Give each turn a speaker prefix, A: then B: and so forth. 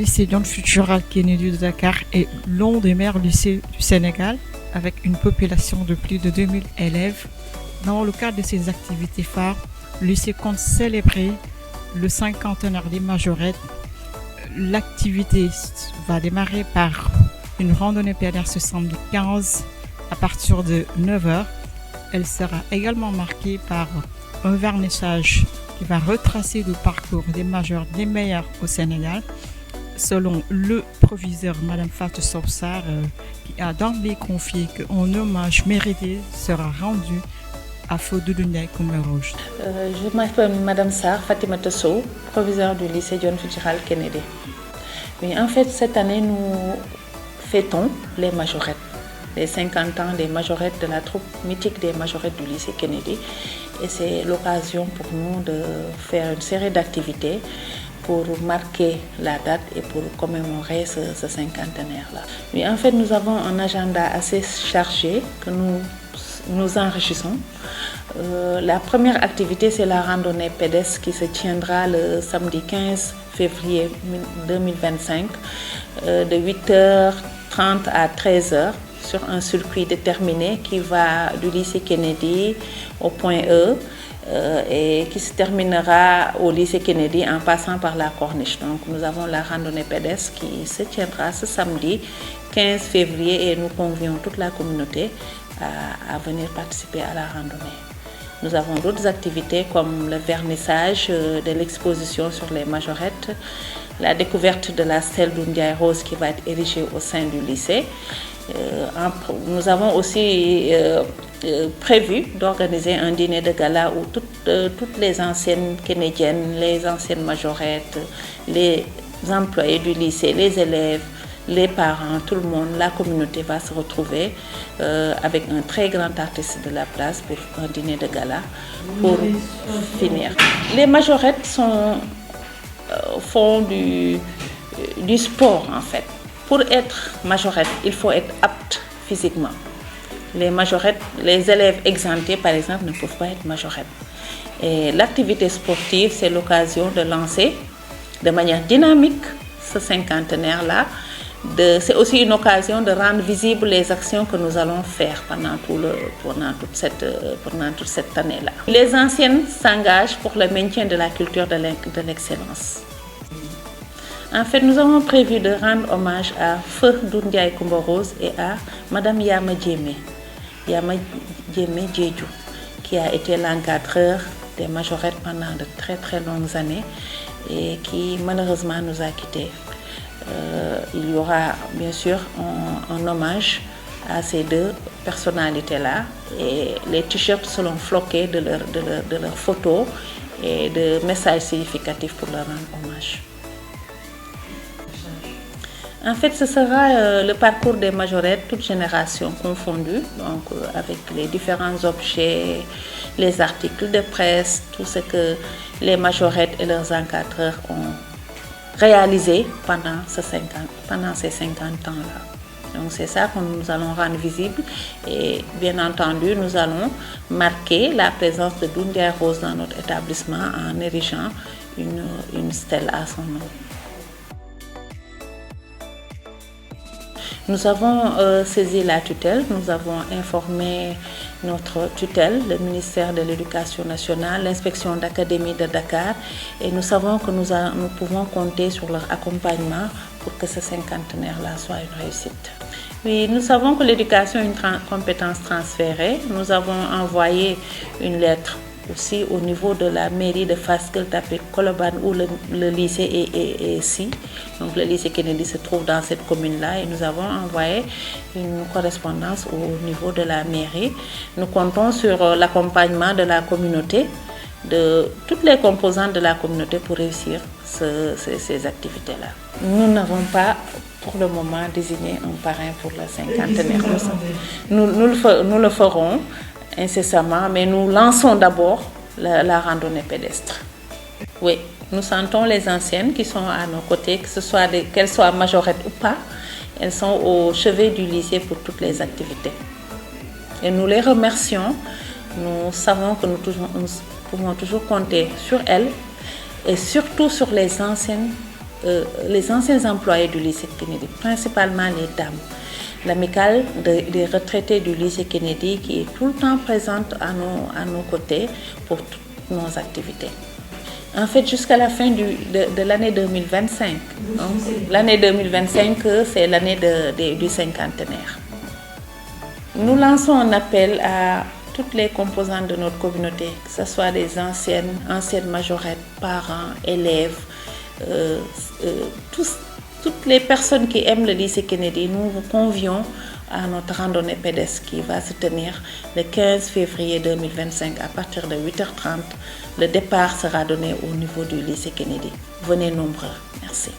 A: lycée John Fitzgerald Kennedy de Dakar est l'un des meilleurs lycées du Sénégal, avec une population de plus de 2000 élèves. Dans le cadre de ses activités phares, le lycée compte célébrer le cinquantenaire des majorettes. L'activité va démarrer par une randonnée pédestre ce samedi 15 à partir de 9h. Elle sera également marquée par un vernissage qui va retracer le parcours des majors des meilleurs au Sénégal. Selon le proviseur Madame Fatou Sobsar, qui a d'emblée confié qu'un hommage mérité sera rendu à Fodou Ndiaye Coumba Rouge.
B: Je m'appelle Madame Sarr Fatimata Sow, proviseure du lycée John Fitzgerald Kennedy. Oui, en fait, cette année, nous fêtons les majorettes, les 50 ans des majorettes de la troupe mythique des majorettes du lycée Kennedy. Et c'est l'occasion pour nous de faire une série d'activités pour marquer la date et pour commémorer ce cinquantenaire-là. Oui, en fait, nous avons un agenda assez chargé que nous enrichissons. La première activité, c'est la randonnée pédestre qui se tiendra le samedi 15 février 2025 de 8h30 à 13h sur un circuit déterminé qui va du lycée Kennedy au point E et qui se terminera au lycée Kennedy en passant par la Corniche. Donc nous avons la randonnée pédestre qui se tiendra ce samedi 15 février et nous convions toute la communauté à venir participer à la randonnée. Nous avons d'autres activités comme le vernissage de l'exposition sur les majorettes, la découverte de la stèle d'Undiaï Rose qui va être érigée au sein du lycée. Nous avons aussi prévu d'organiser un dîner de gala où toutes les anciennes kennediennes, les anciennes majorettes, les employés du lycée, les élèves, les parents, tout le monde, la communauté va se retrouver avec un très grand artiste de la place pour un dîner de gala pour finir. Les majorettes font du sport en fait. Pour être majorette, il faut être apte physiquement. Les majorettes, les élèves exemptés par exemple ne peuvent pas être majorettes. Et l'activité sportive, c'est l'occasion de lancer de manière dynamique ce cinquantenaire-là. C'est aussi une occasion de rendre visibles les actions que nous allons faire pendant toute cette année-là. Les anciennes s'engagent pour le maintien de la culture de l'excellence. En fait, nous avons prévu de rendre hommage à Fodou Ndiaye Coumba Rose et à Madame Yama Djemé Djedjou, qui a été l'encadreur des majorettes pendant de très très longues années et qui malheureusement nous a quittés. Il y aura bien sûr un hommage à ces deux personnalités-là et les t-shirts seront floqués de leurs photos et de messages significatifs pour leur rendre hommage. En fait, ce sera le parcours des majorettes, toutes générations confondues, donc avec les différents objets, les articles de presse, tout ce que les majorettes et leurs encadreurs ont réalisé pendant ces 50 ans-là. Donc c'est ça que nous allons rendre visible et bien entendu, nous allons marquer la présence de Ndiaye Rose dans notre établissement en érigeant une stèle à son nom. Nous avons saisi la tutelle, nous avons informé notre tutelle, le ministère de l'Éducation nationale, l'inspection d'académie de Dakar et nous savons que nous pouvons compter sur leur accompagnement pour que ce cinquantenaire-là soit une réussite. Oui, nous savons que l'éducation est une compétence transférée. Nous avons envoyé une lettre aussi au niveau de la mairie de Fass Gueule Tapée Colobane où le lycée est ici. Donc le lycée Kennedy se trouve dans cette commune-là et nous avons envoyé une correspondance au niveau de la mairie. Nous comptons sur l'accompagnement de la communauté, de toutes les composantes de la communauté pour réussir ces activités-là. Nous n'avons pas pour le moment désigné un parrain pour le cinquantenaire. Nous le ferons incessamment, mais nous lançons d'abord la randonnée pédestre. Oui, nous sentons les anciennes qui sont à nos côtés, qu'elles soient majorettes ou pas, elles sont au chevet du lycée pour toutes les activités. Et nous les remercions, nous savons que nous pouvons toujours compter sur elles et surtout sur les anciennes les anciens employés du lycée Kennedy, principalement les dames. L'amicale des retraités du lycée Kennedy qui est tout le temps présente à nos côtés pour toutes nos activités. En fait, jusqu'à la fin de l'année 2025. L'année 2025, c'est l'année du cinquantenaire. Nous lançons un appel à toutes les composantes de notre communauté, que ce soit les anciennes majorettes, parents, élèves, toutes les personnes qui aiment le lycée Kennedy. Nous vous convions à notre randonnée pédestre qui va se tenir le 15 février 2025 à partir de 8h30. Le départ sera donné au niveau du lycée Kennedy. Venez nombreux. Merci.